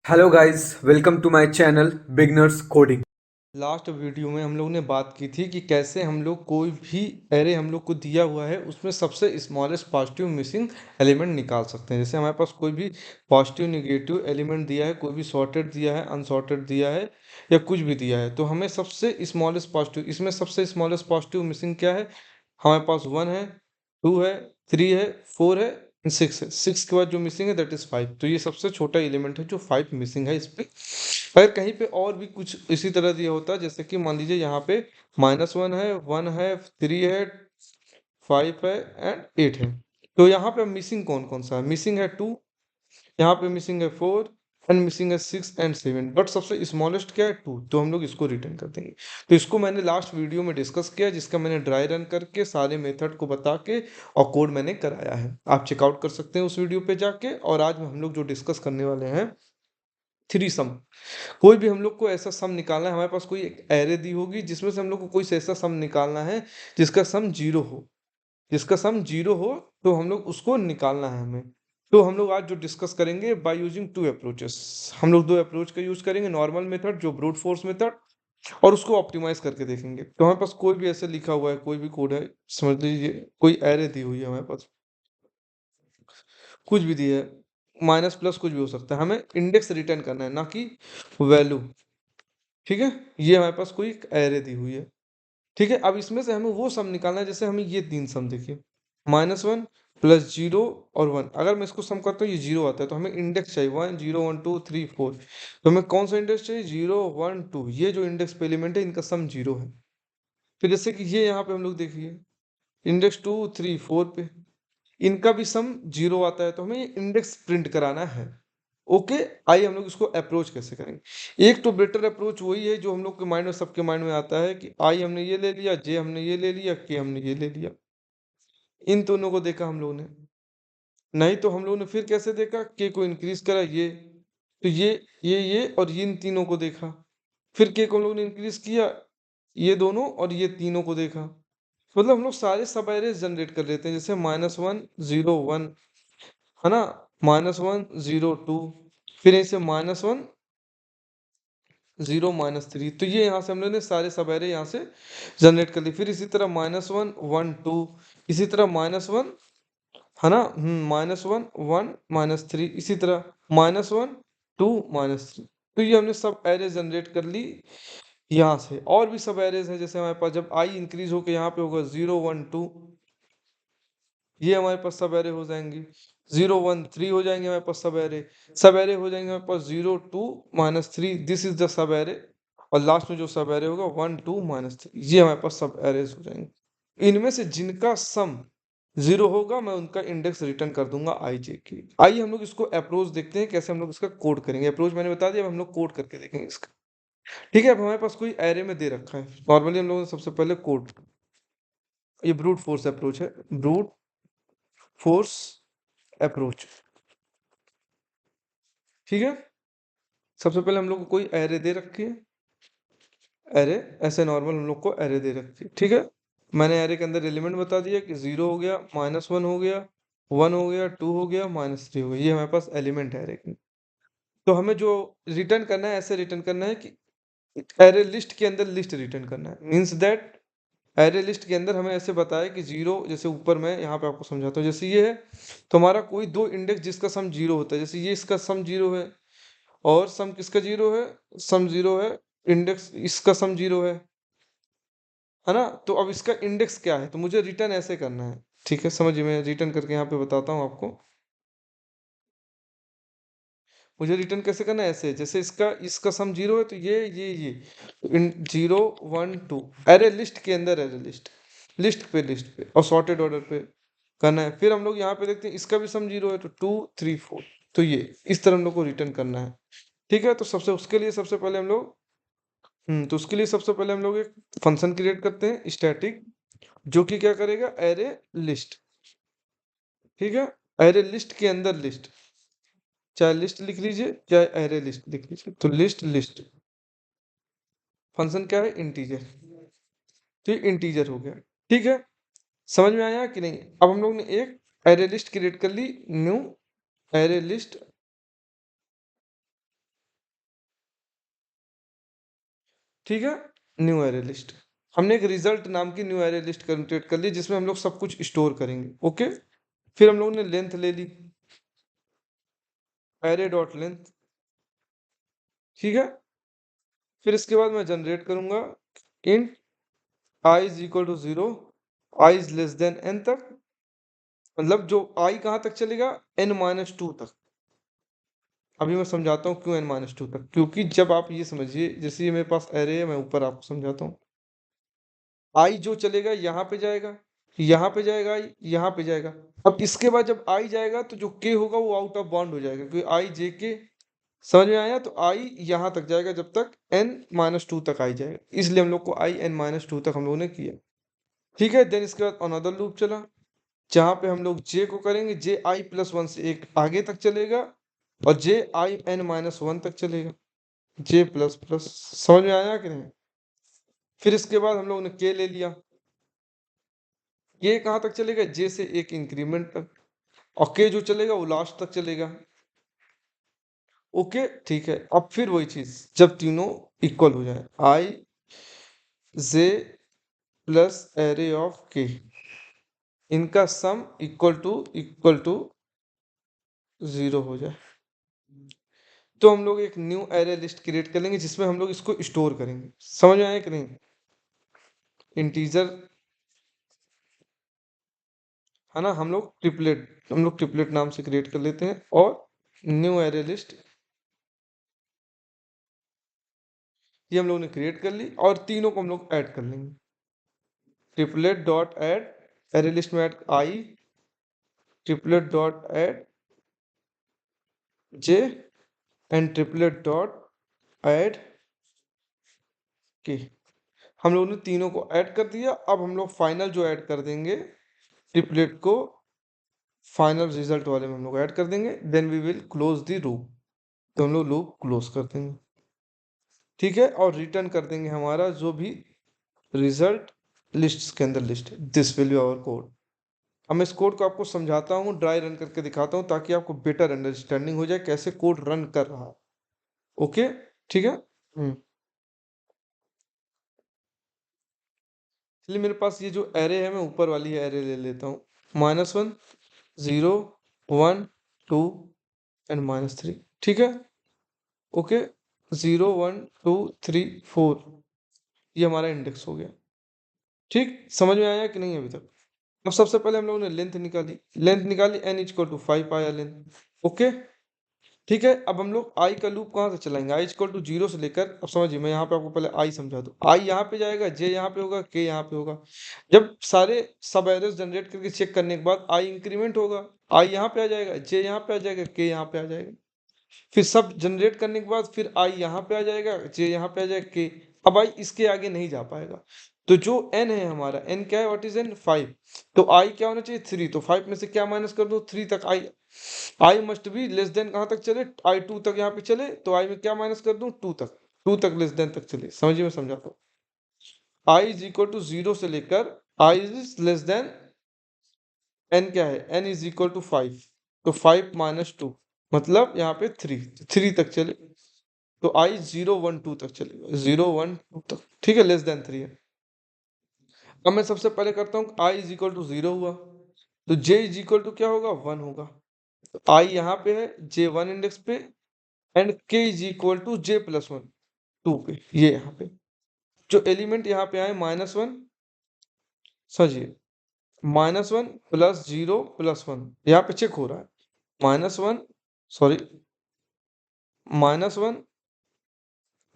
Hello guys, welcome to my channel beginners coding. Last video में हम लोग ने बात की थी कि कैसे हम लोग कोई भी एरे हम लोग को दिया हुआ है उसमें सबसे स्मॉलेस्ट पॉजिटिव मिसिंग एलिमेंट निकाल सकते हैं। जैसे हमारे पास कोई भी पॉजिटिव निगेटिव एलिमेंट दिया है, कोई भी सॉर्टेड दिया है, अनसॉर्टेड दिया है या कुछ भी दिया है, तो हमें सबसे स्मॉलेस्ट पॉजिटिव, इसमें सबसे स्मॉलेस्ट पॉजिटिव मिसिंग क्या है? हमारे पास 1 है, 2 है, 3 है, 4 है, 6 है। 6 के बाद जो मिसिंग है दैट इज 5। तो ये सबसे छोटा एलिमेंट है जो 5 मिसिंग है इस पे। अगर कहीं पे और भी कुछ इसी तरह दिया होता, जैसे कि मान लीजिए यहाँ पे -1 है, 1 है, 3 है, 5 है एंड 8 है। तो यहाँ पे मिसिंग कौन कौन सा है? मिसिंग है 2, यहाँ पे मिसिंग है 4 एंड मिसिंग है 6 एंड 7। बट सबसे स्मॉलेस्ट क्या है? 2। तो हम लोग इसको रिटर्न कर देंगे। तो इसको मैंने लास्ट वीडियो में डिस्कस किया, जिसका मैंने ड्राई रन करके सारे मेथड को बता के और कोड मैंने कराया है। आप चेकआउट कर सकते हैं उस वीडियो पे जाके। और आज हम लोग जो डिस्कस करने वाले हैं, थ्री सम। कोई भी हम लोग को ऐसा सम निकालना है, हमारे पास कोई एक एरे दी होगी जिसमें से हम लोग को कोई ऐसा सम निकालना है जिसका सम जीरो हो। जिसका सम जीरो हो तो हम लोग उसको निकालना है हमें। तो हम लोग आज जो डिस्कस करेंगे बाय यूजिंग टू अप्रोचेस। हम लोग दो अप्रोच का यूज करेंगे, नॉर्मल मेथड जो ब्रूट फोर्स मेथड, और उसको ऑप्टिमाइज करके देखेंगे। तो हमारे पास कोई भी ऐसे लिखा हुआ है, कोई भी कोड है, समझ लीजिए कोई एरे दी हुई है हमारे पास, कुछ भी दिया है, माइनस प्लस कुछ भी हो सकता है, हमें इंडेक्स रिटर्न करना है ना कि वैल्यू। ठीक है, ये हमारे पास कोई एक एरे दी हुई है। ठीक है, अब इसमें से हमें वो सम निकालना है। जैसे हमें ये तीन सम देखिए, -1 +0 और 1। अगर मैं इसको सम करता हूँ ये जीरो आता है, तो हमें इंडेक्स चाहिए 1 0 1 2 3 4। तो हमें कौन सा इंडेक्स चाहिए? 0 1 2। ये जो इंडेक्स पे एलिमेंट है इनका सम जीरो है। फिर जैसे कि ये यहाँ पे हम लोग देखिए इंडेक्स 2 3 4 पे इनका भी सम जीरो आता है, तो हमें ये इंडेक्स प्रिंट कराना है। ओके, आइए हम लोग इसको अप्रोच कैसे करेंगे। एक तो बेटर अप्रोच वही है जो हम लोग के माइंड में, सबके माइंड में आता है कि आई हमने ये ले लिया, जे हमने ये ले लिया, के हमने ये ले लिया। इन दोनों को देखा हम लोगों ने। नहीं तो हम लोगों ने फिर कैसे देखा? के को इंक्रीज करा ये, तो ये और इन तीनों को देखा। फिर के को हम लोगों ने इंक्रीज किया, ये दोनों और ये तीनों को देखा। मतलब हम लोग सारे सब एरेज जनरेट कर लेते हैं। जैसे -1 0 1, है ना, -1 0 2, फिर ऐसे -1 0 -3। तो ये यहाँ से हम लोग ने सारे सब एरे यहाँ से जनरेट कर ली। फिर इसी तरह -1 1 2, इसी तरह -1, है ना, -1 1 -3, इसी तरह -1 2 -3। तो ये हमने सब एरे जनरेट कर ली यहाँ से। और भी सब एरेज हैं, जैसे हमारे पास जब आई इंक्रीज होकर यहाँ पे होगा 0 1 2, ये हमारे पास सब एरे हो जाएंगे। 0 1 3 हो जाएंगे हमारे पास सब एरे। सब एरे हो जाएंगे हमारे पास 0 2 -3, this is the sub array. और लास्ट में जो सब एरे होगा 1 2 -3, ये हमारे पास सब एरेज हो जाएंगे। इनमें से जिनका सम जीरो होगा मैं उनका इंडेक्स रिटर्न कर दूंगा आई जे की। आइए हम लोग इसको अप्रोच देखते हैं कैसे हम लोग इसका कोड करेंगे। अप्रोच मैंने बता दिया, अब हम लोग कोड करके देखेंगे इसका। ठीक है, अब हमारे पास कोई एरे में दे रखा है। नॉर्मली हम लोगों ने सबसे पहले कोड, ये ब्रूट फोर्स अप्रोच है, ब्रूट फोर्स अप्रोच। ठीक है, सबसे पहले हम लोग को कोई एरे दे रखी है। एरे ऐसे नॉर्मल हम लोग को एरे दे रखी है। ठीक है, मैंने एरे के अंदर एलिमेंट बता दिया कि 0 हो गया, -1 हो गया, 1 हो गया, 2 हो गया, -3 हो गया। ये हमारे पास एलिमेंट है एरे की। तो हमें जो रिटर्न करना है, ऐसे रिटर्न करना है कि एरे लिस्ट के अंदर लिस्ट रिटर्न करना है। मीन्स दैट एरे लिस्ट के अंदर हमें ऐसे बताया कि जीरो, जैसे ऊपर मैं यहाँ पे आपको समझाता हूँ। जैसे ये है, तो हमारा कोई दो इंडेक्स जिसका सम जीरो होता है, जैसे ये इसका सम जीरो है और सम किसका जीरो है? सम जीरो है, इंडेक्स इसका सम जीरो है ना। तो अब इसका इंडेक्स क्या है? तो मुझे रिटर्न ऐसे करना है। ठीक है, समझिए, मैं रिटर्न करके यहाँ पे बताता हूँ आपको। मुझे रिटर्न कैसे करना है? ऐसे, जैसे इसका इसका सम जीरो है तो ये तो इन 0 1 2 एरे लिस्ट के अंदर एरे लिस्ट, लिस्ट पे और सॉर्टेड ऑर्डर पे करना है। फिर हम लोग यहाँ पे देखते हैं इसका भी सम जीरो है तो 2 3 4। तो ये इस तरह हम लोग को रिटर्न करना है। ठीक है, तो सबसे उसके लिए सबसे पहले हम लोग तो उसके लिए सबसे पहले हम लोग एक फंक्शन क्रिएट करते हैं स्टैटिक, जो कि क्या करेगा? Array list. ठीक है, एरे लिस्ट के अंदर लिस्ट, चाहे लिस्ट लिख लीजिए चाहे एरे लिस्ट लिख लीजिए। तो लिस्ट लिस्ट फंक्शन क्या है? इंटीजर। तो ये इंटीजर हो गया। ठीक है, समझ में आया कि नहीं? अब हम लोग ने एक एरे लिस्ट क्रिएट कर ली, न्यू एरे लिस्ट ठीक है, न्यू एरे लिस्ट। हमने एक रिजल्ट नाम की न्यू एरे लिस्ट क्रिएट कर ली जिसमें हम लोग सब कुछ स्टोर करेंगे। ओके, फिर हम लोगों ने लेंथ ले ली, एरे डॉट लेंथ, ठीक है। फिर इसके बाद मैं जनरेट करूंगा int i is equal to 0, i is less than n तक, मतलब जो आई कहाँ तक चलेगा, n-2 तक। अभी मैं समझाता हूँ क्यों n-2 तक, क्योंकि जब आप ये समझिए, जैसे ये मेरे पास एरे है, मैं ऊपर आपको समझाता हूँ। आई जो चलेगा यहाँ पे जाएगा, यहाँ पे जाएगा, आई यहाँ पे जाएगा। अब इसके बाद जब आई जाएगा तो जो के होगा वो आउट ऑफ बाउंड हो जाएगा, क्योंकि आई जे के, समझ में आया। तो आई यहाँ तक जाएगा जब तक n-2 तक आई जाएगा, इसलिए हम लोग को आई n-2 तक हम लोगों ने किया, ठीक है। देन इसके बाद अनदर लूप चला, जहां पे हम लोग जे को करेंगे, जे आई प्लस 1 से एक आगे तक चलेगा और जे आई n-1 तक चलेगा, जे प्लस प्लस। समझ में आया कि नहीं? फिर इसके बाद हम लोगों ने के ले लिया, के कहाँ तक चलेगा, जे से एक इंक्रीमेंट तक, और के जो चलेगा वो लास्ट तक चलेगा। ओके, ठीक है। अब फिर वही चीज, जब तीनों इक्वल हो जाए, आई जे प्लस एरे ऑफ के, इनका सम इक्वल टू 0 हो जाए, तो हम लोग एक न्यू एरे लिस्ट क्रिएट कर लेंगे जिसमें हम लोग इसको स्टोर करेंगे। समझ में आया कि नहीं? इंटीजर है ना, हम लोग ट्रिपलेट नाम से क्रिएट कर लेते हैं, और न्यू एरे लिस्ट ये हम लोग ने क्रिएट कर ली, और तीनों को हम लोग ऐड कर लेंगे। Triplet dot add, array list में add I, triplet dot add J, and triplet dot add K. हम लोगों ने तीनों को ऐड कर दिया। अब हम लोग फाइनल जो ऐड कर देंगे ट्रिपलेट को, फाइनल रिजल्ट वाले में हम लोग ऐड कर देंगे, then we will close the loop. तो हम लोग लूप क्लोज कर देंगे, ठीक है, और रिटर्न कर देंगे हमारा जो भी रिजल्ट लिस्ट के अंदर लिस्ट है, this will be our code. अब मैं इस कोड को आपको समझाता हूँ, ड्राई रन करके दिखाता हूँ, ताकि आपको बेटर अंडरस्टैंडिंग हो जाए कैसे कोड रन कर रहा है। ओके, ठीक है। इसलिए मेरे पास ये जो एरे है, मैं ऊपर वाली एरे ले लेता हूँ, -1 0 1 2 एंड -3, ठीक है। ओके, 0 1 2 3 4, ये हमारा इंडेक्स हो गया, ठीक। समझ में आया कि नहीं अभी तक? अब सबसे पहले हम लोगों ने लेंथ निकाली, n इक्वल टू 5 आया लेंथ। ओके, ठीक है। अब हम लोग आई का लूप कहाँ से चलाएंगे, आई इक्वल टू 0 से लेकर, अब समझिए, मैं यहाँ पे आपको पहले आई समझा दूँ। आई यहाँ पे जाएगा, जे यहाँ पे होगा, के यहाँ पे होगा। जब सारे सब एरेस जनरेट करके चेक करने के बाद आई इंक्रीमेंट होगा, आई यहाँ पे आ जाएगा, जे यहाँ पे आ जाएगा, के यहाँ पे आ जाएगा। फिर सब जनरेट करने के बाद फिर आई यहाँ पे आ जाएगा, जे यहाँ पे आ जाएगा, के। अब आई इसके आगे नहीं जा पाएगा, तो जो n है हमारा, n क्या है, व्हाट इज n, 5। तो आई क्या होना चाहिए, 3। तो 5 में से क्या माइनस कर दो, 3 तक। I must be less than कहाँ तक चले, आई 2 तक यहाँ पे चले, तो आई में क्या माइनस कर दूं, 2 तक। 2 तक लेस देन तक चले, समझिए, मैं समझाता हूँ। आई इज इक्वल टू 0 से लेकर आई इज लेस देन n, क्या है, n इज इक्वल टू 5, तो 5 - 2 मतलब यहाँ पे 3 तक चले, तो आई 0 1 2 तक चलेगा, 0 1 2 तक, ठीक है, लेस देन 3 है। अब मैं सबसे पहले करता हूँ, आई इज इक्वल टू 0 हुआ, तो j इज इक्वल टू क्या होगा, 1 होगा। तो आई यहाँ पे है, j 1 इंडेक्स पे, and k is equal to j plus 1 2 पे, ये यहाँ पे जो एलिमेंट यहाँ पे आए, -1, समझिए, -1 प्लस 0 प्लस 1, यहाँ पे चेक हो रहा है, -1, सॉरी, -1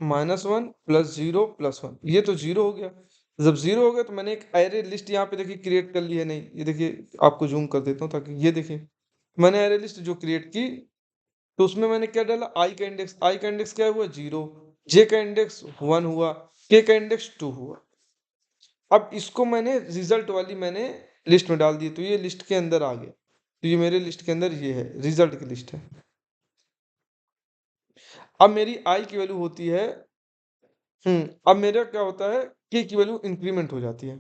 -1 प्लस 0 प्लस 1, ये तो 0 हो गया। जब 0 हो गया तो मैंने एक एरे लिस्ट यहाँ पे देखिए क्रिएट कर ली है, नहीं, ये देखिए, आपको जूम कर देता हूँ ताकि ये देखिए, मैंने एरे लिस्ट जो क्रिएट की, तो उसमें मैंने क्या डाला, आई का इंडेक्स क्या हुआ, 0, जे का इंडेक्स 1 हुआ, के का इंडेक्स 2 हुआ। अब इसको मैंने रिजल्ट वाली मैंने लिस्ट में डाल दी, तो ये लिस्ट के अंदर आ गया, तो ये मेरे लिस्ट के अंदर ये है, रिजल्ट की लिस्ट है। अब मेरी आई की वैल्यू होती है, अब मेरा क्या होता है, के की वैल्यू इंक्रीमेंट हो जाती है।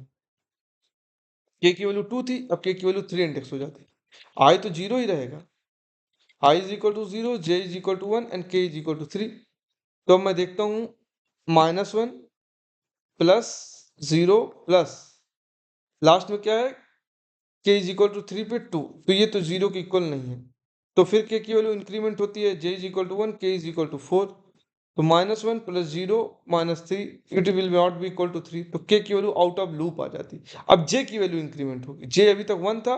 के की वैल्यू 2 थी, अब के की वैल्यू 3 इंडेक्स हो जाती है। आई तो 0 ही रहेगा, I is equal to 0, J is equal to 1 and K is equal to 3। तो अब मैं देखता हूँ, -1 प्लस 0 प्लस लास्ट में क्या है, k इज इक्वल टू 3 पे 2, तो ये तो 0 के इक्वल नहीं है, तो फिर k की वैल्यू इंक्रीमेंट होती है, j is equal to 1, k is equal to 4, तो -1 plus 0 -3 it will not be equal to 3, तो k की वैल्यू आउट ऑफ लूप आ जाती है। अब j की वैल्यू इंक्रीमेंट होगी, j अभी तक 1 था,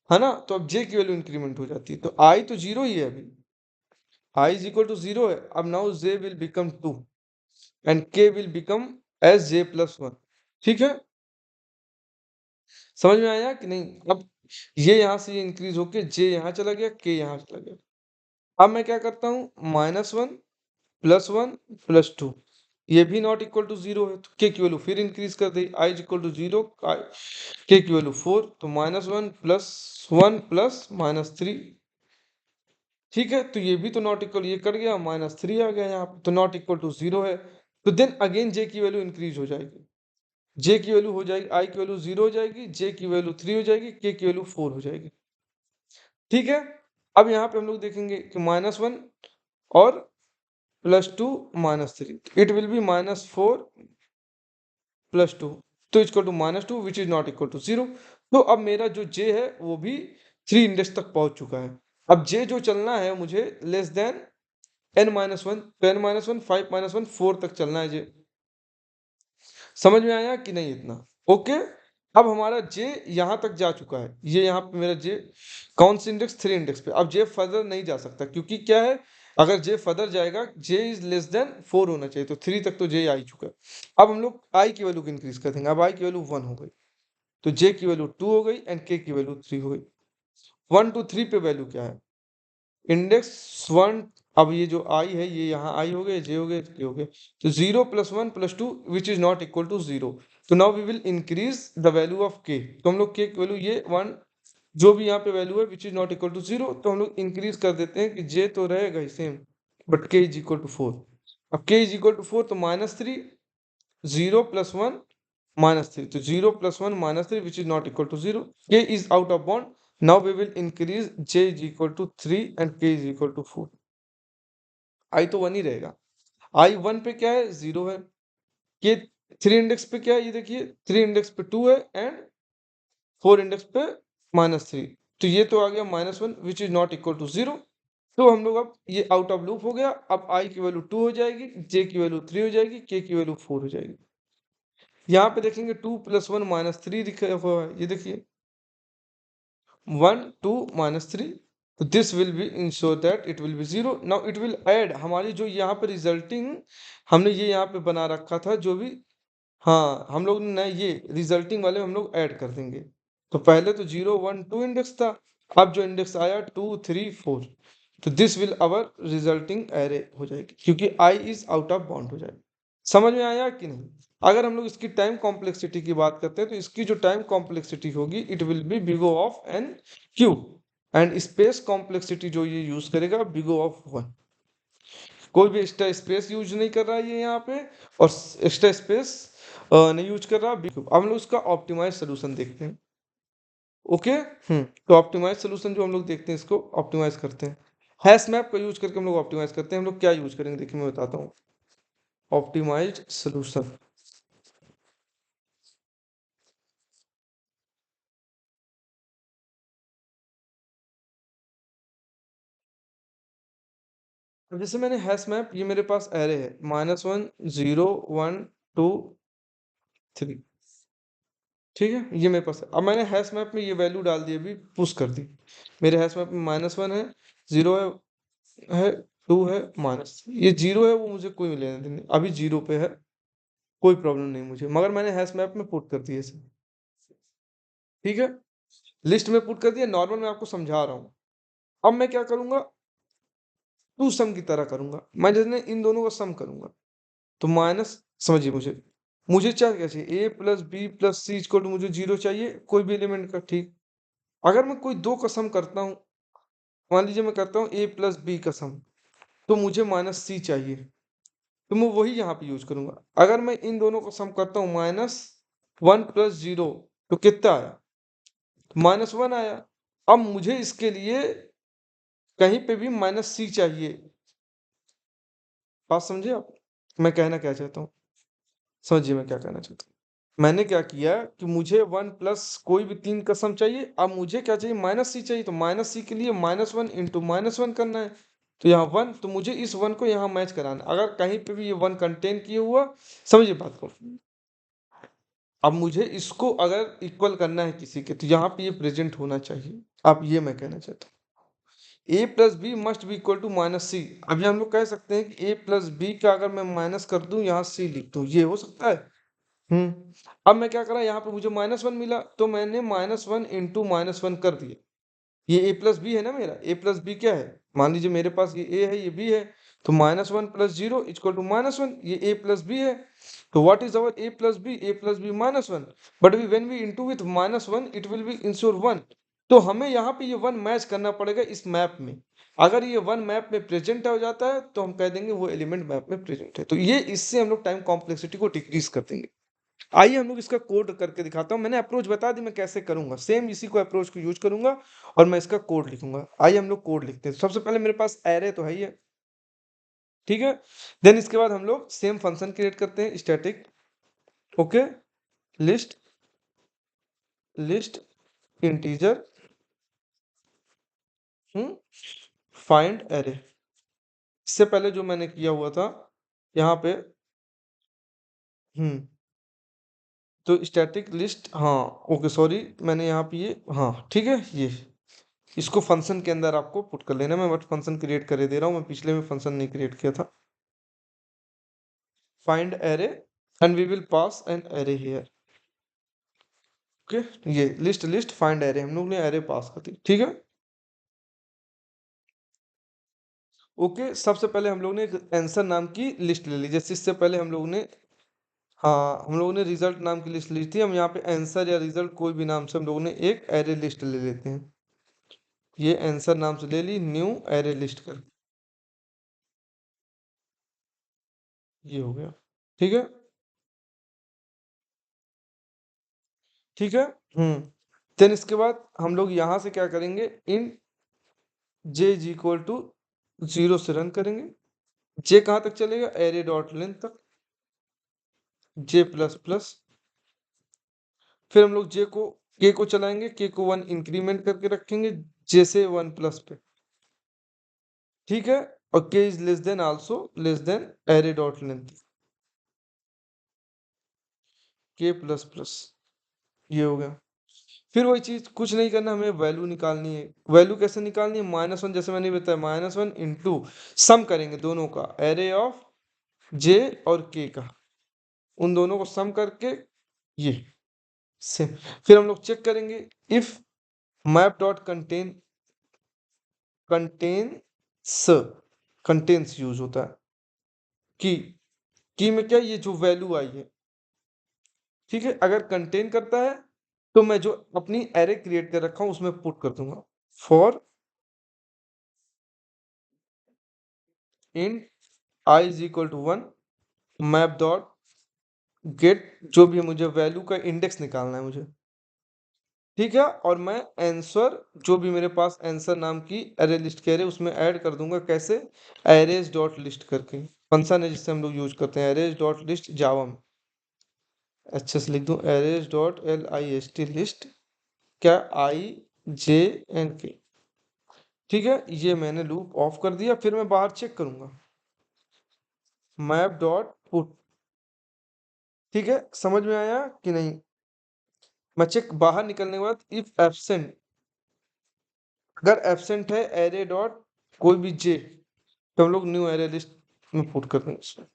है ना, तो अब j की वैल्यू इंक्रीमेंट हो जाती है, तो i तो 0 ही है अभी, i इज इक्वल टू 0 है, अब now j will become 2 and k will become S j plus 1। ठीक है, समझ में आया कि नहीं? अब ये यहाँ से ये इंक्रीज होके j यहाँ चला गया, k यहाँ चला गया। अब मैं क्या करता हूँ, -1 +1 +2, ये भी नॉट इक्वल टू 0 है, तो k की वैल्यू फिर इंक्रीज कर दी, i is equal to 0, k की वैल्यू 4, तो -1 +1 प्लस -3, ठीक है, तो ये भी तो नॉट इक्वल, ये कट गया, -3 आ गया यहाँ पे, तो नॉट इक्वल टू 0 है, तो देन अगेन j की वैल्यू इंक्रीज हो जाएगी, j की वैल्यू हो जाएगी, i की वैल्यू 0 हो जाएगी, j की वैल्यू 3 हो जाएगी, k की वैल्यू 4 हो जाएगी। ठीक है, अब यहाँ पे हम लोग देखेंगे कि -1 और +2 -3, इट विल बी -4 +2, तो equal to -2 which is not equal to 0। तो अब मेरा जो j है वो भी 3 इंडेक्स तक पहुंच चुका है। अब j जो चलना है मुझे लेस देन n-1, तो n-1 5 -1 4 तक चलना है j। समझ में आया कि नहीं इतना? ओके, अब हमारा j यहाँ तक जा चुका है, ये यहाँ पे मेरा j कौन सी इंडेक्स, 3 इंडेक्स पे। अब j फर्दर नहीं जा सकता, क्योंकि क्या है, अगर j फर्दर जाएगा j इज लेस देन 4 होना चाहिए, तो 3 तक तो j आ ही चुका है। अब हम लोग i की वैल्यू को इंक्रीज कर देंगे, अब i की वैल्यू 1 हो गई, तो j की वैल्यू 2 हो गई एंड k की वैल्यू 3 हो गई। 1 2 3 पे वैल्यू क्या है, इंडेक्स 1, अब ये जो i है ये यहाँ i हो गए, j हो गए, k हो गए, तो 0 + 1 + 2 which is not equal to 0, तो now we will increase the value of k, तो हम लोग k की वैल्यू ये 1 जो भी यहाँ पे वैल्यू है which is not equal to 0, तो हम लोग इंक्रीज कर देते हैं कि j तो रहेगा ही same, but k is equal to 4। अब k इज इक्वल टू 4, तो -3 0 + 1 -3, तो 0 + 1 -3 which is not equal to 0, k is out of bound, now we will increase j is equal to 3 and k is equal to 4, i तो 1 ही रहेगा, i 1 पे क्या है, 0 है, k 3 index पे क्या है, ये देखिए 3 इंडेक्स पे 2 है एंड 4 इंडेक्स पे -3, तो ये तो आ गया -1 which is not equal to 0, तो हम लोग अब ये आउट ऑफ लूप हो गया, अब i की वैल्यू 2 हो जाएगी, j की वैल्यू 3 हो जाएगी, k की वैल्यू 4 हो जाएगी। यहाँ पे देखेंगे 2 + 1 -3 लिखा हुआ है, ये देखिए 1 2 -3, तो this will be ensure that it will B 0, now it will add हमारी जो यहाँ पे रिजल्टिंग हमने ये यहाँ पे बना रखा था जो भी, हाँ हम लोग ने ये रिजल्टिंग वाले हम लोग ऐड कर देंगे, तो पहले तो 0 1 2 इंडेक्स था, अब जो इंडेक्स आया 2 3 4, तो this will our resulting array हो जाएगी, क्योंकि i is out of bound हो जाएगा। समझ में आया कि नहीं? अगर हम लोग इसकी टाइम कॉम्प्लेक्सिटी की बात करते हैं, तो इसकी जो टाइम कॉम्प्लेक्सिटी होगी it will B big O of n Q, and space complexity जो ये यूज करेगा बिग O ऑफ 1, कोई भी एक्स्ट्रा स्पेस यूज नहीं कर रहा है ये यहाँ पे, और एक्स्ट्रा स्पेस नहीं यूज कर रहा बिग O। अब हम लोग इसका ऑप्टिमाइज सोल्यूशन देखते हैं। ओके, तो ऑप्टिमाइज सोल्यूशन जो हम लोग देखते हैं, इसको ऑप्टिमाइज करते हैं, हैश मैप का यूज करके हम लोग ऑप्टिमाइज करते हैं। हम लोग क्या यूज करेंगे देखिए, मैं बताता हूँ, ऑप्टिमाइज्ड सोल्यूशन। अब जैसे मैंने हैश मैप, ये मेरे पास एरे है -1 0 1 2 3, ठीक है, ये मेरे पास है। अब मैंने हैश मैप में ये वैल्यू डाल दी, अभी पुश कर दी, मेरे हैश मैप में -1 है, 0 है 2 है, माइनस ये 0 है, वो मुझे कोई लेने देने नहीं, अभी 0 पे है, कोई प्रॉब्लम नहीं मुझे, मगर मैंने हैश मैप में पुट कर दिया इसे। ठीक है, लिस्ट में पुट कर दिया, नॉर्मल मैं आपको समझा रहा हूँ। अब मैं क्या करूंगा, टू सम की तरह करूंगा, मैं जैसे इन दोनों का सम करूंगा, तो माइनस, समझिए मुझे मुझे क्या चाहिए, a plus b plus c equal to मुझे 0 चाहिए, कोई भी एलिमेंट का, ठीक। अगर मैं कोई दो का सम करता हूँ, मान लीजिए मैं करता हूँ a प्लस बी का सम, तो मुझे -c चाहिए, तो मैं वही यहाँ पे यूज करूंगा। अगर मैं इन दोनों का सम करता हूँ -1 + 0, तो कितना आया, -1 आया। अब मुझे इसके लिए कहीं पे भी -c चाहिए, बात समझे आप मैं कहना क्या चाहता हूँ। समझिए मैं क्या कहना चाहता हूँ। मैंने क्या किया कि मुझे 1 प्लस कोई भी 3 का सम चाहिए, अब मुझे क्या चाहिए -c चाहिए, तो -c के लिए -1 इंटू -1 करना है, तो यहाँ 1, तो मुझे इस 1 को यहाँ मैच कराना है। अगर कहीं पे भी ये 1 कंटेन किए हुआ, समझिए बात को, अब मुझे इसको अगर इक्वल करना है किसी के, तो यहाँ पे ये प्रेजेंट होना चाहिए। अब ये मैं कहना चाहता हूँ, a plus b must be equal to -c। अभी हम लोग कह सकते हैं कि a प्लस बी का अगर मैं माइनस कर दूं, यहाँ c लिख दूं, ये हो सकता है। अब मैं क्या करा, यहाँ पे मुझे -1 मिला, तो मैंने -1 इंटू -1 कर दिया। ये a प्लस बी है ना मेरा, a प्लस बी क्या है, मान लीजिए मेरे पास ये a है, ये b है, तो -1 प्लस 0 इक्वल टू -1, ये a प्लस बी है। तो what is our a plus b? a plus b -1, but when we into with -1 it will be ensure 1। तो हमें यहाँ पे ये 1 मैच करना पड़ेगा इस मैप में। अगर ये 1 मैप में प्रेजेंट हो जाता है, तो हम कह देंगे वो एलिमेंट मैप में प्रेजेंट है। तो ये इससे हम लोग टाइम कॉम्प्लेक्सिटी को डिक्रीज कर देंगे। आइए हम लोग इसका कोड करके दिखाता हूँ। मैंने अप्रोच बता दी मैं कैसे करूंगा, सेम इसी को अप्रोच को यूज करूंगा और मैं इसका कोड लिखूंगा। आइए हम लोग कोड लिखते हैं। सबसे पहले मेरे पास एरे तो है ही है, ठीक है। देन इसके बाद हम लोग सेम फंक्शन क्रिएट करते हैं, static okay list list integer find array. इससे पहले जो मैंने किया हुआ था यहाँ पे तो स्टैटिक लिस्ट, हाँ ओके सॉरी, मैंने यहाँ पे ये, हाँ ठीक है, ये इसको फंक्शन के अंदर आपको पुट कर लेना। मैं बट फंक्शन क्रिएट कर दे रहा हूँ, मैं पिछले में फंक्शन नहीं क्रिएट किया था। Find array and we will pass an array here okay. ये लिस्ट लिस्ट फाइंड एरे, हम लोग ने एरे पास कर दी, ठीक है ओके। सबसे पहले हम लोग ने एक आंसर नाम की लिस्ट ले ली, जैसे इससे पहले हम लोग ने, हाँ हम लोगों ने रिजल्ट नाम की लिस्ट ली थी। हम यहाँ पे आंसर या रिजल्ट कोई भी नाम से हम लोगों ने एक एरे लिस्ट ले लेते हैं। ये आंसर नाम से ले ली, न्यू एरे लिस्ट कर, ये हो गया, ठीक है ठीक है। देन इसके बाद हम लोग यहाँ से क्या करेंगे, इन जे इज इक्वल टू 0 से रन करेंगे। जे कहाँ तक चलेगा, एरे डॉट लेंथ तक, जे प्लस प्लस। फिर हम लोग जे को के को चलाएंगे, के को 1 इंक्रीमेंट करके रखेंगे, जे से 1 प्लस पे, ठीक है। और के is less then also less than array dot length, के प्लस प्लस, ये हो गया। फिर वही चीज, कुछ नहीं करना, हमें वैल्यू निकालनी है। वैल्यू कैसे निकालनी है, -1, जैसे मैंने बताया -1 इंटू सम करेंगे दोनों का, एरे ऑफ जे और के का, उन दोनों को सम करके ये से। फिर हम लोग चेक करेंगे if map dot contain contains, contains use होता है की में क्या, ये जो वैल्यू आई है, ठीक है। अगर कंटेन करता है तो मैं जो अपनी एरे क्रिएट कर रखा हूं उसमें पुट कर दूंगा, for in i is equal to 1 map dot get, जो भी है मुझे वैल्यू का इंडेक्स निकालना है मुझे, ठीक है। और मैं आंसर जो भी मेरे पास आंसर नाम की एरे लिस्ट के एरे उसमें ऐड कर दूंगा, कैसे, एरेज डॉट लिस्ट करके फंक्शन है जिससे हम लोग यूज करते हैं, एरेज डॉट लिस्ट जावा में। अच्छे से लिख दूं, एरेज डॉट list लिस्ट क्या, आई जे एन के, ठीक है। ये मैंने लूप ऑफ कर दिया। फिर मैं बाहर चेक करूंगा, मैप डॉट पुट, ठीक है। समझ में आया कि नहीं, मैं चेक बाहर निकलने के बाद इफ एब्सेंट, अगर एब्सेंट है एरे डॉट कोई भी जे, तो हम लोग न्यू एरे लिस्ट में पुट कर देंगे इसमें,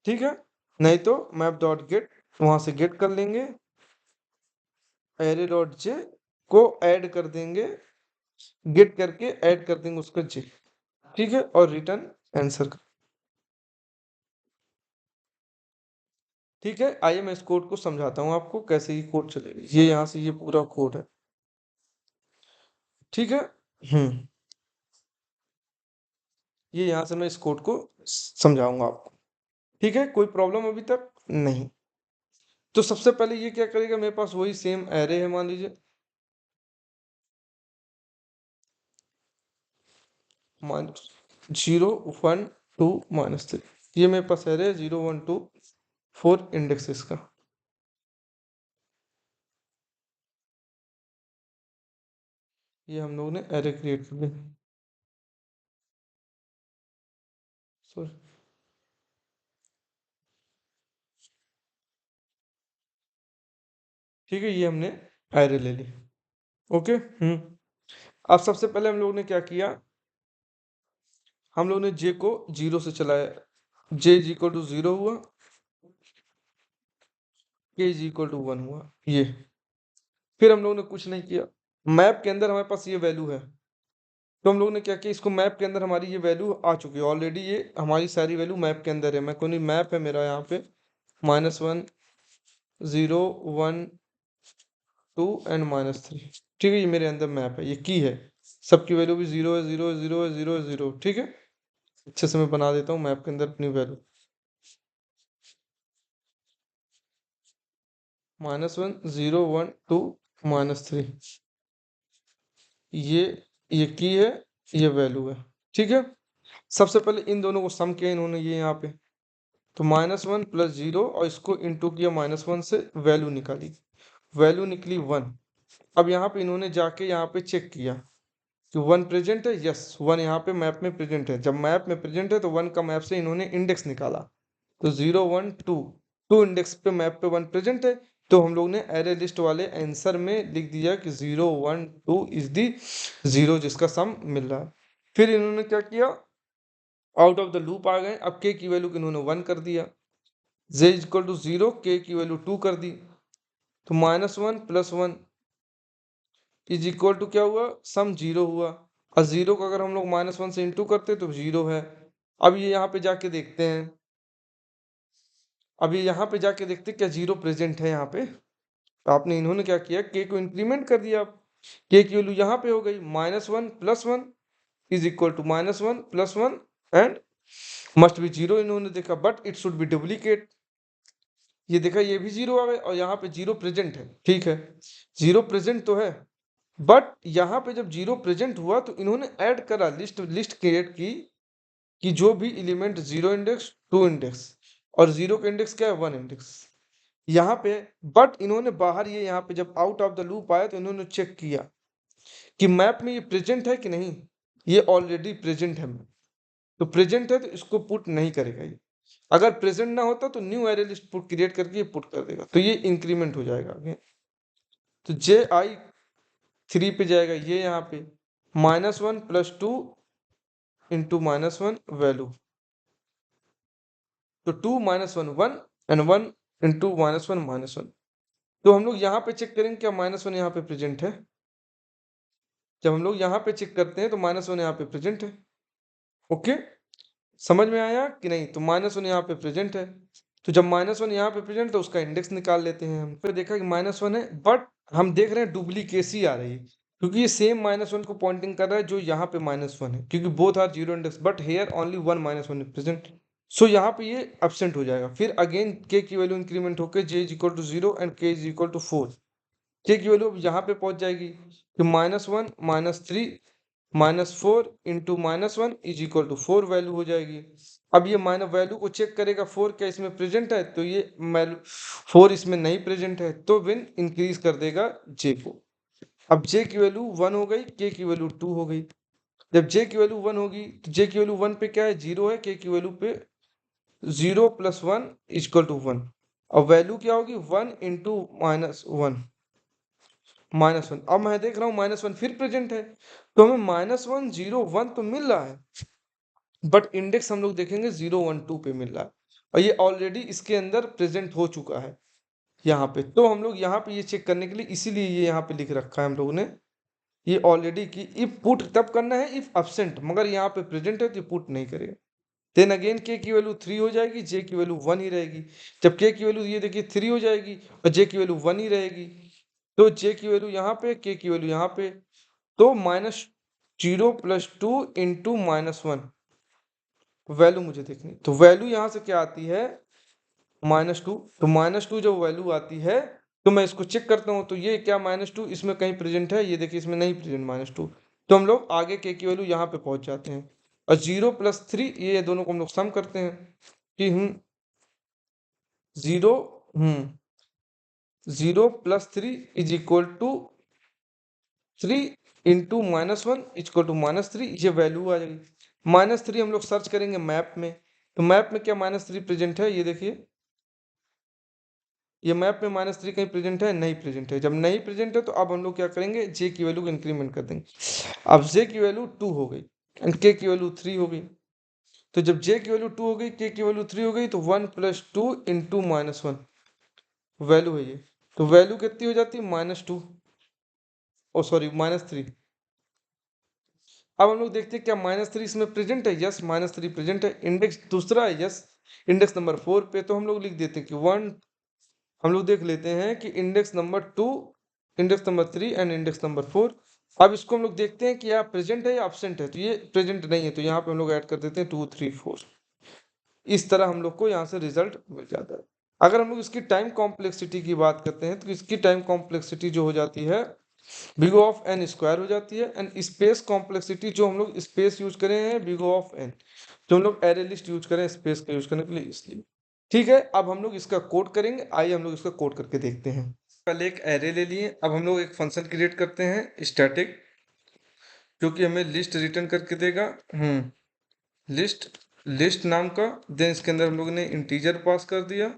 ठीक है। नहीं तो मैप डॉट गेट, वहां से गेट कर लेंगे, एरे डॉट जे को ऐड कर देंगे, गेट करके ऐड कर देंगे उसका जे, ठीक है। और रिटर्न आंसर, ठीक है। आइए मैं इस कोड को समझाता हूँ आपको कैसे ये कोड चलेगा। ये यहाँ से ये पूरा कोड है, ठीक है। ये यहाँ से मैं इस कोड को समझाऊंगा आपको, ठीक है। कोई प्रॉब्लम अभी तक नहीं। तो सबसे पहले ये क्या करेगा, मेरे पास वही सेम एरे है, मान लीजिए -0 1 2 -3, ये मेरे पास एरे 0 1 2 4 इंडेक्स इसका। ये हम लोगों ने एरे क्रिएट कर लिया। सॉरी, ठीक है, ये हमने एरे ले ली। ओके। अब सबसे पहले हम लोगों ने क्या किया, हम लोगों ने जे को 0 से चलाया, जे इज इक्वल टू 0 हुआ, के इज इक्वल टू 1 हुआ। ये फिर हम लोगों ने कुछ नहीं किया, मैप के अंदर हमारे पास ये वैल्यू है, तो हम लोगों ने क्या किया, इसको मैप के अंदर हमारी ये वैल्यू आ चुकी है ऑलरेडी, ये हमारी सारी वैल्यू मैप के अंदर है। मैं कोई मैप है मेरा यहाँ पे -1 0 1 2 एंड -3, ठीक है, ये मेरे अंदर मैप है, ये की है, सबकी वैल्यू भी 0 है 0 है 0 है 0 है 0, ठीक है। अच्छे से मैं बना देता हूँ मैप के अंदर अपनी वैल्यू, -1 0 1 2 -3, ये की है, ये वैल्यू है, ठीक है। सबसे पहले इन दोनों को सम किया इन्होंने, ये यहाँ पे, तो -1 + 0 और इसको इंटू किया -1 से, वैल्यू निकाली, वैल्यू निकली 1। अब यहाँ पे इन्होंने जाके यहाँ पे चेक किया कि 1 प्रेजेंट है, यस 1 यहाँ पे मैप में प्रेजेंट है। जब मैप में प्रेजेंट है तो 1 का मैप से इन्होंने इंडेक्स निकाला, तो 0 1 2 2 इंडेक्स पे मैप पे 1 प्रेजेंट है, तो हम लोग ने एरे लिस्ट वाले आंसर में लिख दिया कि 0 1 2 इज दी 0 जिसका सम मिल रहा है। फिर इन्होंने क्या किया, आउट ऑफ द लूप आ गए, अब के की वैल्यू इन्होंने 1 कर दिया, z इक्वल टू 0, के की वैल्यू 2 कर दी, तो -1 + 1 इज इक्वल टू क्या हुआ, सम 0 हुआ, और 0 को अगर हम लोग -1 से इंटू करते तो 0 है। अब ये यहाँ पे जाके देखते हैं, अब ये यहाँ पे जाके देखते क्या 0 प्रेजेंट है यहाँ पे, तो आपने इन्होंने क्या किया, के को इंक्रीमेंट कर दिया, के की वैल्यू यहाँ पे हो गई -1 + 1 is equal to -1 + 1 and must be 0, इन्होंने देखा but it should be duplicate, ये देखा ये भी 0 आ गए, और यहाँ पे 0 प्रेजेंट है, ठीक है 0 प्रेजेंट तो है, बट यहाँ पे जब 0 प्रेजेंट हुआ तो इन्होंने ऐड करा, लिस्ट क्रिएट की कि जो भी एलिमेंट 0 इंडेक्स 2 इंडेक्स और 0 का इंडेक्स क्या है 1 इंडेक्स यहाँ पे, बट इन्होंने बाहर ये यहाँ पे जब आउट ऑफ द लूप आया तो इन्होंने चेक किया कि मैप में ये प्रेजेंट है कि नहीं, ये ऑलरेडी प्रेजेंट है, तो प्रेजेंट है तो इसको पुट नहीं करेगा ये, अगर प्रेजेंट ना होता तो new array list put create करके ये पुट कर देगा, तो ये इंक्रीमेंट हो जाएगा आगे, तो जे आई 3 पे जाएगा, ये यहाँ पे -1 + 2 इंटू -1 वैल्यू, तो 2 -1 1 एंड 1 इंटू -1 -1, तो हम लोग यहाँ पे चेक करेंगे क्या -1 यहाँ पे प्रेजेंट है, जब हम लोग यहाँ पे चेक करते हैं तो -1 यहाँ पे प्रेजेंट है। ओके, समझ में आया कि नहीं, तो -1 यहाँ पे प्रेजेंट है, तो जब -1 यहाँ पे प्रेजेंट तो उसका इंडेक्स निकाल लेते हैं हम, फिर देखा कि -1 है, बट हम देख रहे हैं डुप्लीकेसी आ रही है, क्योंकि ये सेम -1 को पॉइंटिंग कर रहा है जो यहाँ पे -1 है, क्योंकि both are 0 index but here only 1 -1 is present, so यहाँ पे ये एब्सेंट हो जाएगा। फिर अगेन के की वैल्यू इंक्रीमेंट होकर जे is equal to 0 and K is equal to 4, के की वैल्यू यहाँ पे पहुंच जाएगी कि -1 -3 -4 into -1 is equal to 4 value हो जाएगी। अब ये वैल्यू को चेक करेगा 4 क्या इसमें प्रेजेंट है, तो ये 4 इसमें नहीं प्रेजेंट है, तो विन इंक्रीज कर देगा जे को। अब जे की वैल्यू 1 हो गई, के की वैल्यू 2 हो गई, जब जे की वैल्यू 1 होगी तो जे की वैल्यू 1 पे क्या है 0 है, के की वैल्यू पे 0 + 1 इक्वल टू 1, अब वैल्यू क्या होगी 1 इंटू -1 -1, अब मैं देख रहा हूँ -1 फिर प्रेजेंट है, तो हमें -1 0 1 तो मिल रहा है, बट इंडेक्स हम लोग देखेंगे 0 1 2 पे मिल रहा है, और ये ऑलरेडी इसके अंदर प्रेजेंट हो चुका है यहाँ पे, तो हम लोग यहाँ पे ये चेक करने के लिए इसीलिए ये यहाँ पे लिख रखा है हम लोगों ने, ये ऑलरेडी कि इफ पुट तब करना है इफ एब्सेंट, मगर यहाँ पे प्रेजेंट है तो पुट नहीं करेगा। देन अगेन के की वैल्यू 3 हो जाएगी, जे की वैल्यू 1 ही रहेगी, जब के की वैल्यू ये देखिए 3 हो जाएगी और जे की वैल्यू 1 ही रहेगी, तो जे की वैल्यू यहाँ पे, के की वैल्यू यहाँ पे, तो -0 + 2 इंटू -1 वैल्यू मुझे देखनी, तो वैल्यू यहाँ से क्या आती है -2, तो -2 जब वैल्यू आती है तो मैं इसको चेक करता हूँ, तो ये क्या -2 इसमें कहीं प्रेजेंट है, ये देखिए इसमें नहीं प्रेजेंट -2, तो हम लोग आगे के की वैल्यू यहाँ पे पहुंच जाते हैं, और 0 + 3 ये दोनों को हम लोग सम करते हैं, कि 0 0 + 3 = 3 इंटू -1 इक्वल टू -3, ये वैल्यू आ जाएगी। -3 हम लोग सर्च करेंगे मैप में, तो मैप में क्या -3 प्रेजेंट है, ये देखिए, ये मैप में -3 कहीं प्रेजेंट है, नहीं प्रेजेंट है। जब नहीं प्रेजेंट है तो अब हम लोग क्या करेंगे, जे की वैल्यू को इंक्रीमेंट कर देंगे। अब जे की वैल्यू 2 हो गई एंड के की वैल्यू 3 हो गई। तो जब जे की वैल्यू 2 हो गई, के की वैल्यू 3 हो गई, तो 1 + 2 इंटू -1 वैल्यू है ये। तो वैल्यू कितनी हो जाती है, -2, ओ सॉरी -3। अब हम लोग देखते हैं क्या -3 इसमें प्रेजेंट है, यस -3 प्रेजेंट है। इंडेक्स दूसरा है, यस। इंडेक्स नंबर 4 पे, तो हम लोग लिख देते हैं कि 1, हम लोग देख लेते हैं कि index number 2, index number 3 and index number 4। अब इसको हम लोग देखते हैं कि यहाँ प्रेजेंट है या absent है, तो ये प्रेजेंट नहीं है, तो यहाँ पे हम लोग ऐड कर देते हैं 2 3 4। इस तरह हम लोग को यहाँ से रिजल्ट मिल जाता है। अगर हम लोग इसकी टाइम कॉम्प्लेक्सिटी की बात करते हैं, तो इसकी टाइम कॉम्प्लेक्सिटी जो हो जाती है big O (n) स्क्वायर हो जाती है, एंड स्पेस कॉम्प्लेक्सिटी जो हम लोग स्पेस यूज करें हैं big O (n), जो हम लोग एरे लिस्ट यूज करें स्पेस का यूज करने के लिए, इसलिए। ठीक है, अब हम लोग इसका कोड करेंगे, आइए हम लोग इसका कोड करके देखते हैं। पहले एक एरे ले लिए, अब हम लोग एक फंक्शन क्रिएट करते हैं स्टैटिक, जो कि हमें लिस्ट रिटर्न करके देगा, लिस्ट लिस्ट नाम का। देन इसके अंदर हम लोग ने इंटीजर पास कर दिया।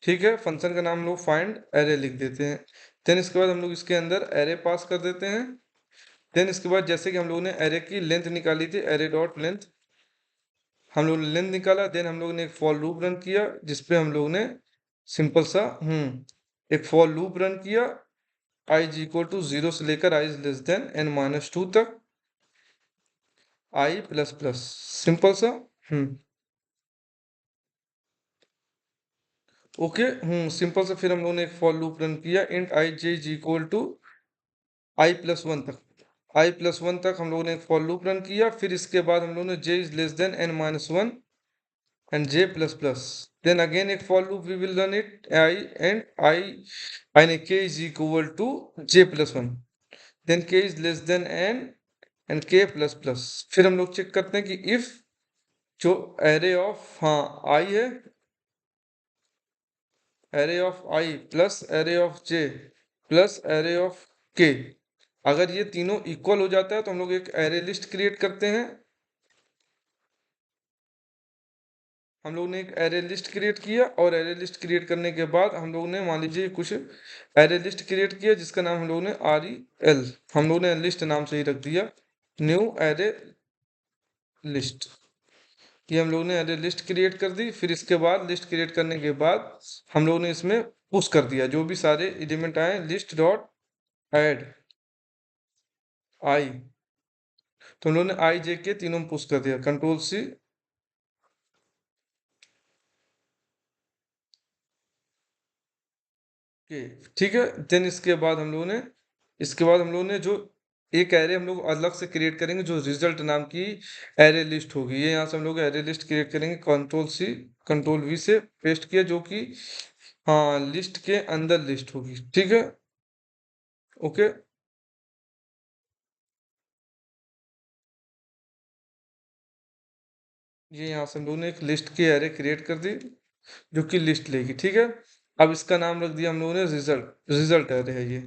ठीक है, फंक्शन का नाम हम लोग फाइंड एरे लिख देते हैं। देन इसके बाद हम लोग इसके अंदर एरे पास कर देते हैं। देन इसके बाद जैसे कि हम लोगों ने एरे की लेंथ निकाली थी, एरे डॉट लेंथ, हम लोग ने लेंथ निकाला। देन हम लोग ने एक फॉर लूप रन किया, जिसपे हम लोग ने सिंपल सा एक फॉर लूप रन किया, i = 0 से लेकर i n-2 तक, i प्लस प्लस, सिंपल सा। ओके, सिंपल सा। फिर हम लोगों ने एक फॉर लूप रन किया, इंट i j = i + 1 तक, i + 1 तक हम लोगों ने एक फॉर लूप रन किया। फिर इसके बाद हम लोगों ने j n - n-1 and j plus plus. Then again एक for loop we will run it, I and k is equal to j plus 1. Then k is less than n and k plus plus. फिर हम लोग check करते हैं कि if जो array of I है, array of I plus array of j plus array of k, अगर ये तीनों इक्वल हो जाता है तो हम लोग एक array लिस्ट क्रिएट करते हैं। हम लोग ने एक एरे लिस्ट क्रिएट किया, और एरे लिस्ट क्रिएट करने के बाद हम लोग ने मान लीजिए कुछ एरे लिस्ट क्रिएट किया, जिसका नाम हम लोग ने REL, हम लोग ने लिस्ट नाम से ही रख दिया, न्यू एरे लिस्ट। ये हम लोग ने एरे लिस्ट क्रिएट कर दी। फिर इसके बाद लिस्ट क्रिएट करने के बाद हम लोग ने इसमें पुश कर दिया, जो भी सारे एलिमेंट आए, लिस्ट डॉट एड आई, तो हम लोग ने आई जे के तीनों में पुश कर दिया, Ctrl+C। ठीक है, देन इसके बाद हम लोगों ने जो एक एरे हम लोग अलग से क्रिएट करेंगे, जो रिजल्ट नाम की एरे लिस्ट होगी। ये यहाँ से हम लोग एरे लिस्ट क्रिएट करेंगे, Ctrl+C Ctrl+V से पेस्ट किया, जो कि लिस्ट के अंदर लिस्ट होगी। ठीक है, ओके। ये यहाँ से हम लोगों ने एक लिस्ट की एरे क्रिएट कर दी, जो कि लिस्ट लेगी। ठीक है, अब इसका नाम रख दिया हम लोगों ने रिजल्ट एरे है ये।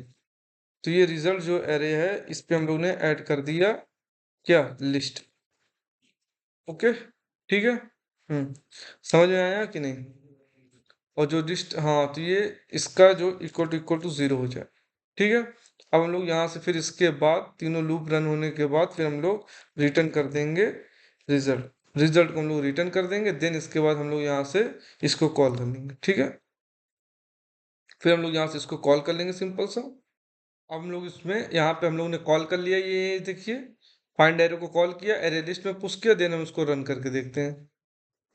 तो ये रिजल्ट जो एरे है, इस पे हम लोग ने ऐड कर दिया क्या, लिस्ट। ओके, ठीक है, समझ में आया कि नहीं। और जो लिस्ट, तो ये इसका जो इक्वल टू 0 हो जाए। ठीक है, अब हम लोग यहाँ से फिर इसके बाद तीनों लूप रन होने के बाद फिर हम लोग रिटर्न कर देंगे रिजल्ट को हम लोग रिटर्न कर देंगे। देन इसके बाद हम लोग यहाँ से इसको कॉल कर लेंगे। ठीक है, फिर हम लोग यहाँ से इसको कॉल कर लेंगे, सिंपल सा। अब हम लोग इसमें यहाँ पे हम लोग ने कॉल कर लिया, ये देखिए, फाइंड एरे को कॉल किया, एरे लिस्ट में पुश किया, देन हम इसको रन करके देखते हैं।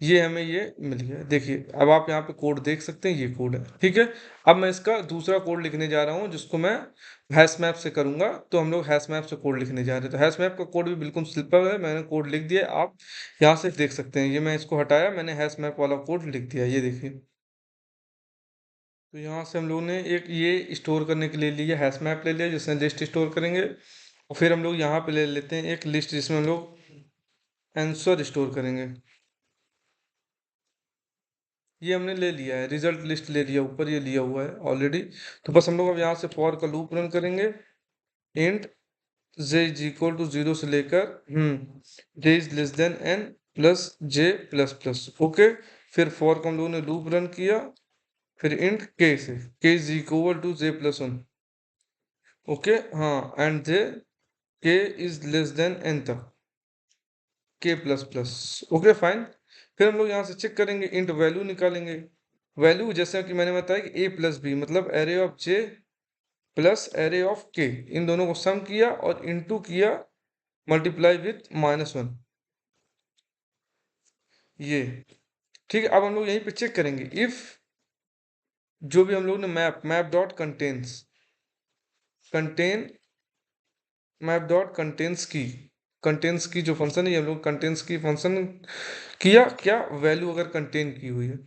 ये हमें ये मिल गया, देखिए। अब आप यहाँ पे कोड देख सकते हैं, ये कोड है। ठीक है, अब मैं इसका दूसरा कोड लिखने जा रहा हूँ, जिसको मैं हैश मैप से करूंगा। तो हम लोग हैश मैप से कोड लिखने जा रहे हैं। तो हैश मैप का कोड भी बिल्कुल सिंपल है, मैंने कोड लिख दिया, आप यहाँ से देख सकते हैं। ये मैं इसको हटाया, मैंने हैश मैप वाला कोड लिख दिया, ये देखिए। तो यहाँ से हम लोग ने एक ये स्टोर करने के लिए लिया, हैश मैप ले लिया, जिसमें लिस्ट स्टोर करेंगे। और फिर हम लोग यहाँ पे ले लेते हैं एक लिस्ट, जिसमें हम लोग आंसर स्टोर करेंगे। ये हमने ले लिया है, रिजल्ट लिस्ट ले लिया, ऊपर ये लिया हुआ है ऑलरेडी। तो बस हम लोग अब यहाँ से फॉर का लूप रन करेंगे, int j is equal to 0 से लेकर j is less than n plus j plus plus. Okay, फिर फॉर का हम लोगों ने लूप रन किया, फिर इंट k से k is equal to j plus 1। Okay, हाँ, and j k is less than n तक, k plus plus. Okay fine. फिर हम लोग यहाँ से चेक करेंगे, इंट वैल्यू निकालेंगे। वैल्यू जैसा कि मैंने बताया कि a प्लस बी मतलब array of j plus array of k, इन दोनों को सम किया और इनटू किया मल्टीप्लाई विथ -1। ये ठीक है। अब हम लोग यहीं पे चेक करेंगे, इफ जो भी हम लोग ने मैप डॉट कंटेंट्स की जो फंक्शन है, ये हम लोग कंटेंट्स की फंक्शन किया, क्या वैल्यू अगर कंटेन की हुई है।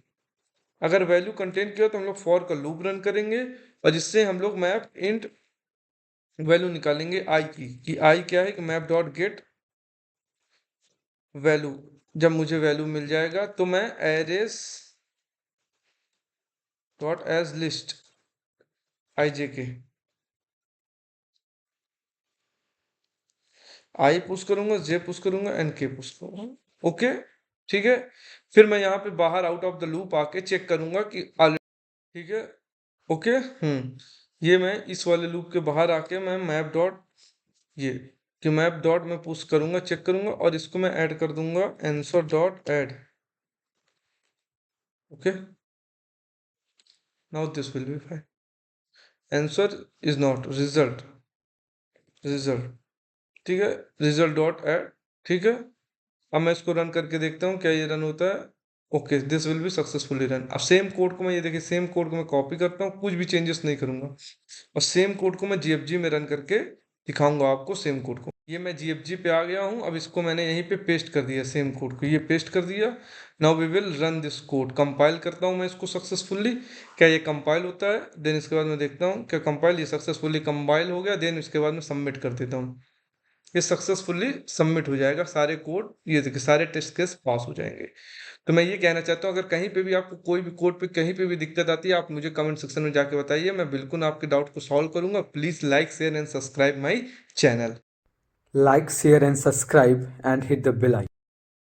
अगर वैल्यू कंटेन किया तो हम लोग फॉर का लूप रन करेंगे और जिससे हम लोग मैप इंट वैल्यू निकालेंगे आई की, कि आई क्या है, कि मैप डॉट गेट वैल्यू। जब मुझे वैल्यू मिल जाएगा तो मैं एरेस डॉट एज लिस्ट आई जे के आई पुश करूंगा, जे पुश करूंगा, एन के पुश करूंगा। ओके, ठीक है। फिर मैं यहाँ पे बाहर आउट ऑफ द लूप आके चेक करूंगा कि ठीक है। ओके, ये मैं इस वाले लूप के बाहर आके मैं मैप डॉट ये कि मैप डॉट में पुश करूंगा, चेक करूंगा और इसको मैं ऐड कर दूंगा answer dot add. Okay, now this will be fine. Answer is not result, ठीक है, रिजल्ट डॉट ऐड। ठीक है, अब मैं इसको रन करके देखता हूँ क्या ये रन होता है। Okay, this will B successfully run. अब सेम कोड को मैं, ये देखिए सेम कोड को मैं कॉपी करता हूँ, कुछ भी चेंजेस नहीं करूंगा और सेम कोड को मैं जीएफजी में रन करके दिखाऊंगा आपको सेम कोड को। ये मैं जीएफजी पे आ गया हूँ, अब इसको मैंने यहीं पे पेस्ट कर दिया, सेम कोड को ये पेस्ट कर दिया। Now we will run this code. Compile करता हूँ मैं इसको सक्सेसफुली, क्या ये कंपाइल होता है। देन इसके बाद मैं देखता हूँ क्या कंपाइल, ये सक्सेसफुली कंपाइल हो गया। देन इसके बाद मैं सबमिट कर देता हूँ, ये सक्सेसफुली सबमिट हो जाएगा। सारे कोड, ये देखिए सारे टेस्ट केस पास हो जाएंगे। तो मैं ये कहना चाहता हूँ, अगर कहीं पे भी आपको कोई भी कोड पे कहीं पे भी दिक्कत आती है, आप मुझे कमेंट सेक्शन में जाके बताइए, मैं बिल्कुल आपके डाउट को सॉल्व करूंगा। Please like share and subscribe my channel. Like, share, and subscribe, and hit the bell icon.